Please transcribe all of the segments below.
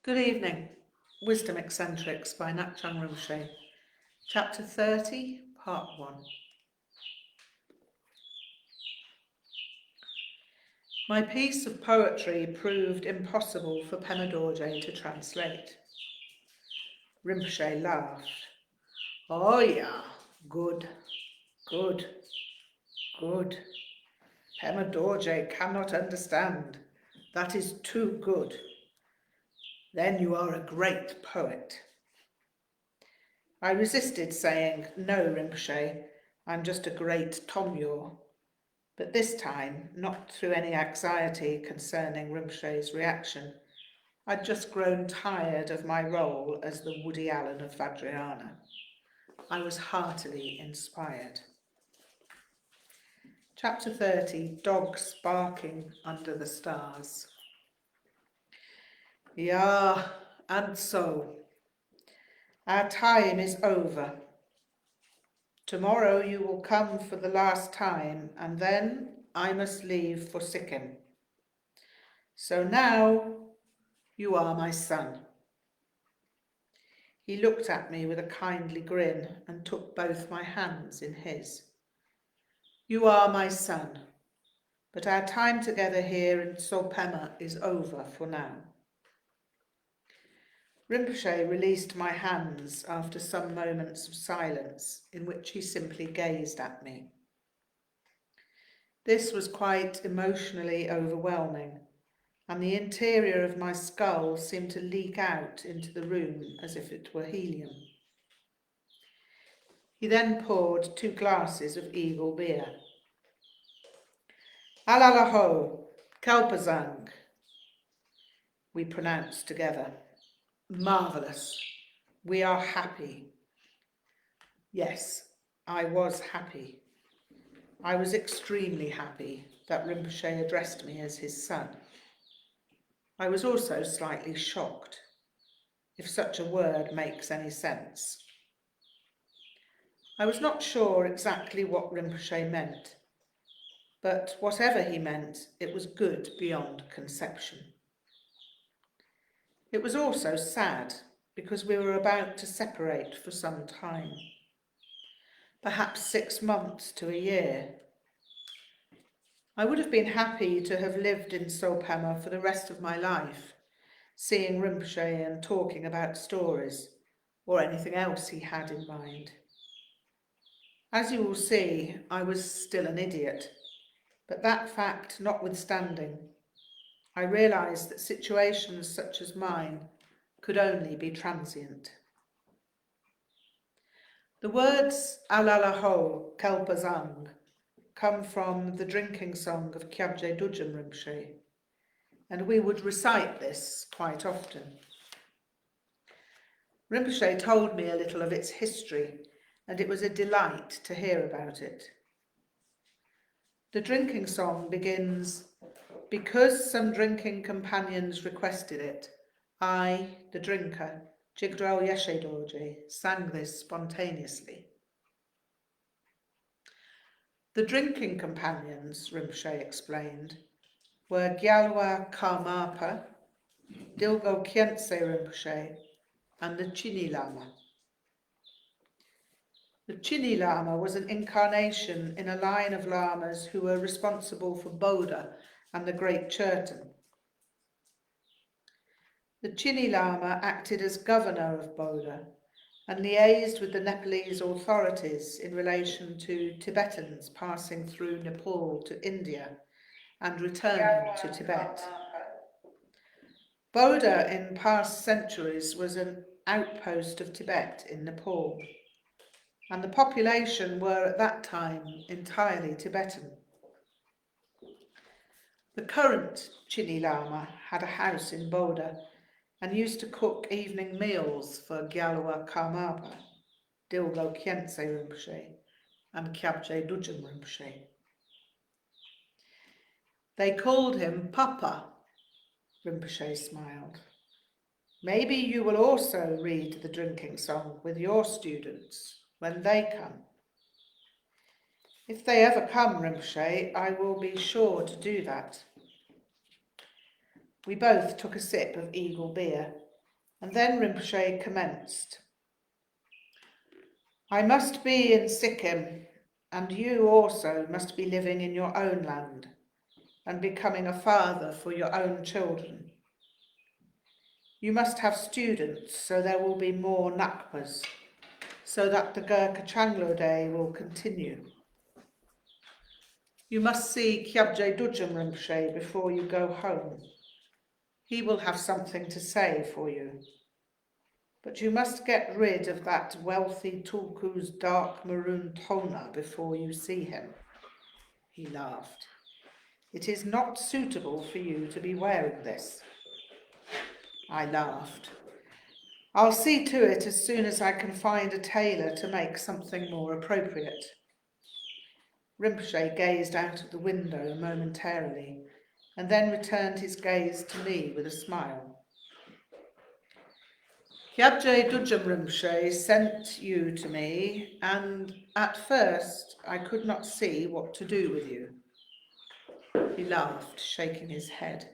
Good evening. Wisdom Eccentrics by Ngak'chang Rinpoche. Chapter 30, Part 1. My piece of poetry proved impossible for Pema Dorje to translate. Rinpoche laughed. Oh yeah, good, good, good. Pema Dorje cannot understand. That is too good. Then you are a great poet. I resisted saying, no, Rinpoche, I'm just a great tomyo. But this time, not through any anxiety concerning Rinpoche's reaction. I'd just grown tired of my role as the Woody Allen of Vajrayana. I was heartily inspired. Chapter 30, Dogs Barking Under the Stars. Yeah, and so, our time is over. Tomorrow you will come for the last time, and then I must leave for Sikkim. So now you are my son. He looked at me with a kindly grin and took both my hands in his. You are my son, but our time together here in Tso-Pema is over for now. Rinpoche released my hands after some moments of silence in which he simply gazed at me. This was quite emotionally overwhelming, and the interior of my skull seemed to leak out into the room as if it were helium. He then poured 2 glasses of eagle beer. Alalaho, Kelpazang, we pronounced together. Marvellous. We are happy. Yes, I was happy. I was extremely happy that Rinpoche addressed me as his son. I was also slightly shocked, if such a word makes any sense. I was not sure exactly what Rinpoche meant, but whatever he meant, it was good beyond conception. It was also sad, because we were about to separate for some time, perhaps 6 months to a year. I would have been happy to have lived in Tso-Pema for the rest of my life, seeing Rinpoche and talking about stories, or anything else he had in mind. As you will see, I was still an idiot, but that fact notwithstanding, I realised that situations such as mine could only be transient. The words Alalaho Kelpazang come from the drinking song of Chhi'méd Rig'dzin Rinpoche, and we would recite this quite often. Rinpoche told me a little of its history, and it was a delight to hear about it. The drinking song begins, because some drinking companions requested it, I, the drinker, Chhi'méd Rig'dzin Rinpoche, sang this spontaneously. The drinking companions, Rinpoche explained, were Gyalwa Karmapa, Dilgo Khyentse Rinpoche, and the Chini Lama. The Chini Lama was an incarnation in a line of lamas who were responsible for Bodha and the Great Churton. The Chini Lama acted as governor of Bodha and liaised with the Nepalese authorities in relation to Tibetans passing through Nepal to India and returning to Tibet. Bodha in past centuries was an outpost of Tibet in Nepal, and the population were at that time entirely Tibetan. The current Chini Lama had a house in Bodha and used to cook evening meals for Gyalwa Karmapa, Dilgo Khyentse Rinpoche, and Chhi'méd Rig'dzin Rinpoche. They called him Papa. Rinpoche smiled. Maybe you will also read the drinking song with your students when they come. If they ever come, Rinpoche, I will be sure to do that. We both took a sip of eagle beer, And then Rinpoche commenced. I must be in Sikkim, and you also must be living in your own land and becoming a father for your own children. You must have students, so there will be more Ngakmas, so that the Ngak'chang Rinpoche will continue. You must see Chhi'méd Rig'dzin Rinpoche before you go home. He will have something to say for you. But you must get rid of that wealthy Tulku's dark maroon toner before you see him. He laughed. It is not suitable for you to be wearing this. I laughed. I'll see to it as soon as I can find a tailor to make something more appropriate. Rinpoche gazed out of the window momentarily and then returned his gaze to me with a smile. Chhi'méd Rig'dzin Rinpoche sent you to me, and at first I could not see what to do with you. He laughed, shaking his head.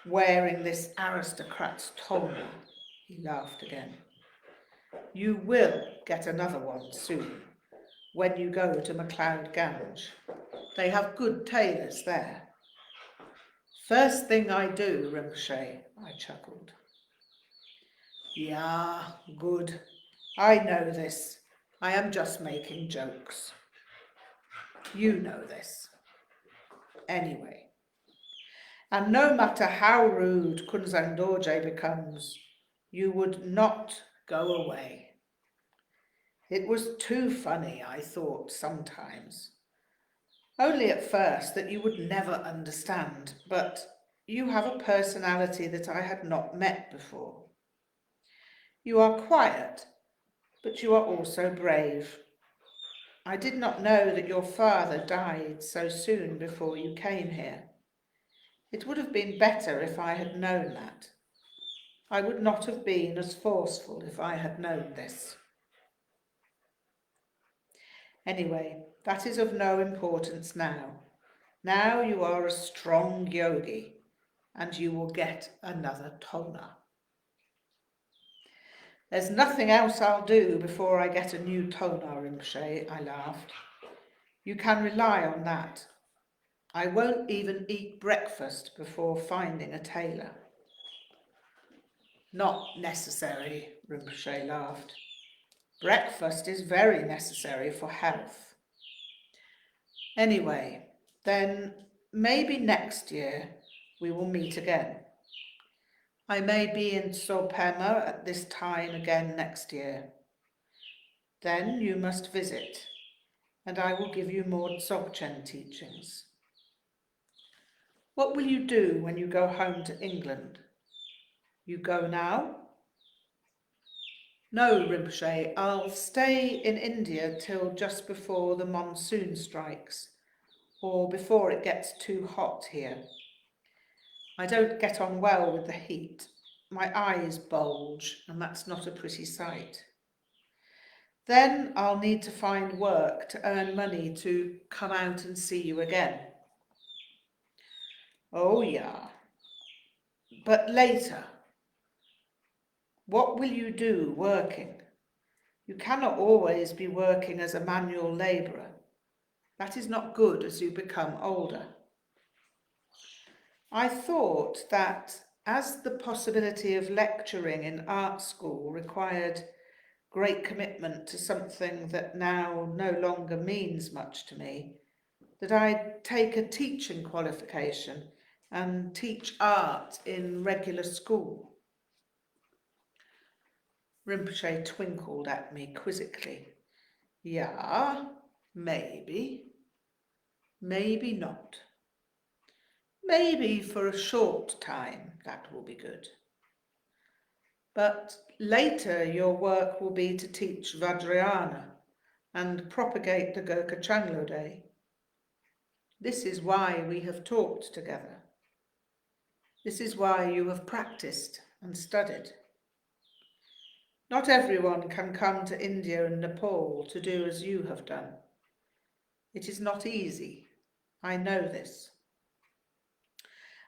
Wearing this aristocrat's toga, he laughed again. You will get another one soon, when you go to MacLeod Ganj. They have good tailors there. First thing I do, Rinpoche, I chuckled. Yeah, good. I know this. I am just making jokes. You know this. Anyway. And no matter how rude Künzang Dorje becomes, you would not go away. It was too funny, I thought sometimes. Only at first that you would never understand, but you have a personality that I had not met before. You are quiet, but you are also brave. I did not know that your father died so soon before you came here. It would have been better if I had known that. I would not have been as forceful if I had known this. Anyway, that is of no importance now. Now you are a strong yogi, and you will get another toner. There's nothing else I'll do before I get a new toner, Rinpoche, I laughed. You can rely on that. I won't even eat breakfast before finding a tailor. Not necessary, Rinpoche laughed. Breakfast is very necessary for health. Anyway, then maybe next year we will meet again. I may be in Sopema at this time again next year. Then you must visit, and I will give you more Dzogchen teachings. What will you do when you go home to England? You go now? No, Rinpoche, I'll stay in India till just before the monsoon strikes, or before it gets too hot here. I don't get on well with the heat. My eyes bulge, and that's not a pretty sight. Then I'll need to find work to earn money to come out and see you again. Oh, yeah. But later, what will you do working? You cannot always be working as a manual labourer. That is not good as you become older. I thought that as the possibility of lecturing in art school required great commitment to something that now no longer means much to me, that I'd take a teaching qualification and teach art in regular school. Rinpoche twinkled at me quizzically. Yeah, maybe. Maybe not. Maybe for a short time that will be good. But later your work will be to teach Vajrayana and propagate the Ngak'chang Rinpoche. This is why we have talked together. This is why you have practiced and studied. Not everyone can come to India and Nepal to do as you have done. It is not easy. I know this.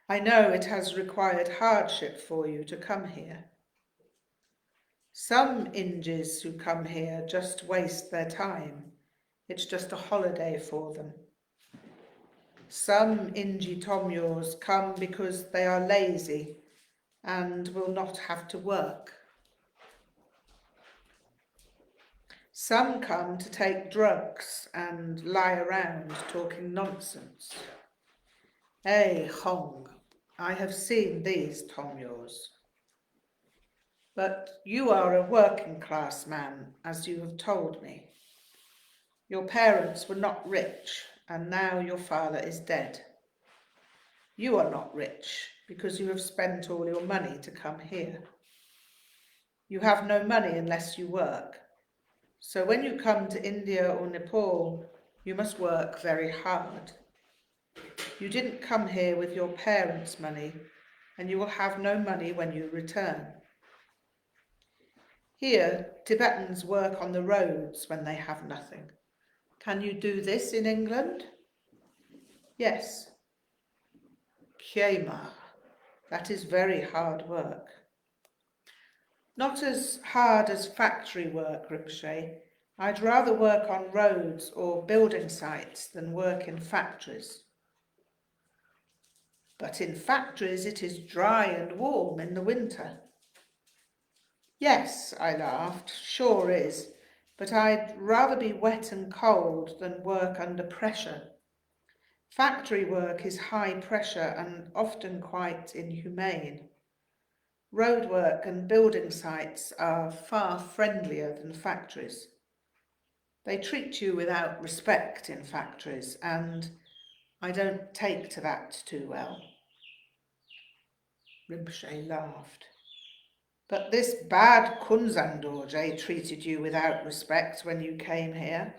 I know it has required hardship for you to come here. Some Injis who come here just waste their time. It's just a holiday for them. Some Inji Tomyos come because they are lazy and will not have to work. Some come to take drugs and lie around talking nonsense. Eh, Hong, I have seen these Tomyos. But you are a working class man, as you have told me. Your parents were not rich, and now your father is dead. You are not rich, because you have spent all your money to come here. You have no money unless you work. So when you come to India or Nepal, you must work very hard. You didn't come here with your parents' money, and you will have no money when you return. Here, Tibetans work on the roads when they have nothing. Can you do this in England? Yes. Chhi'méd, that is very hard work. Not as hard as factory work, Rinpoche. I'd rather work on roads or building sites than work in factories. But in factories it is dry and warm in the winter. Yes, I laughed, sure is, but I'd rather be wet and cold than work under pressure. Factory work is high pressure and often quite inhumane. Road work and building sites are far friendlier than factories. They treat you without respect in factories, and I don't take to that too well. Rinpoche laughed. But this bad Künzang Dorje treated you without respect when you came here.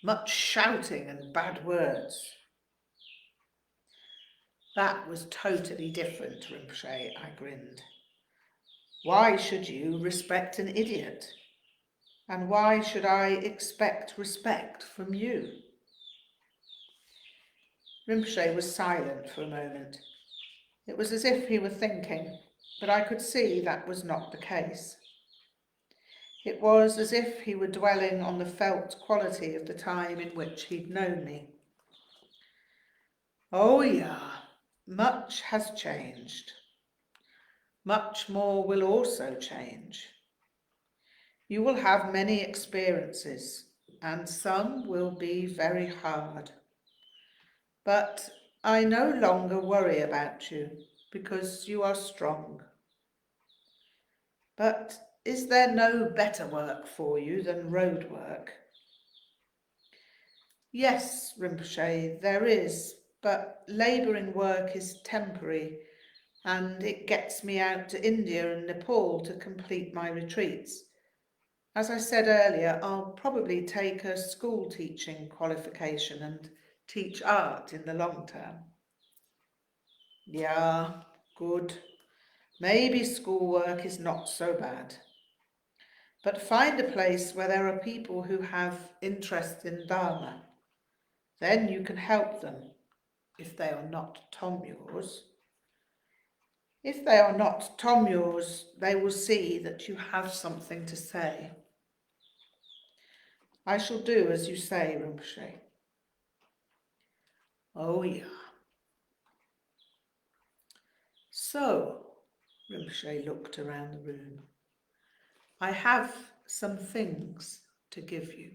Much shouting and bad words. That was totally different, Rinpoche, I grinned. Why should you respect an idiot? And why should I expect respect from you? Rinpoche was silent for a moment. It was as if he were thinking, but I could see that was not the case. It was as if he were dwelling on the felt quality of the time in which he'd known me. Oh yeah, much has changed. Much more will also change. You will have many experiences, and some will be very hard. But I no longer worry about you, because you are strong. But is there no better work for you than road work? Yes, Rinpoche, there is, but labouring work is temporary, and it gets me out to India and Nepal to complete my retreats. As I said earlier, I'll probably take a school teaching qualification and teach art in the long term. Yeah, good. Maybe schoolwork is not so bad. But find a place where there are people who have interest in Dharma. Then you can help them, if they are not Tomyos. If they are not Tomyos, they will see that you have something to say. I shall do as you say, Rinpoche. Oh yeah. So, Rinpoche looked around the room, I have some things to give you.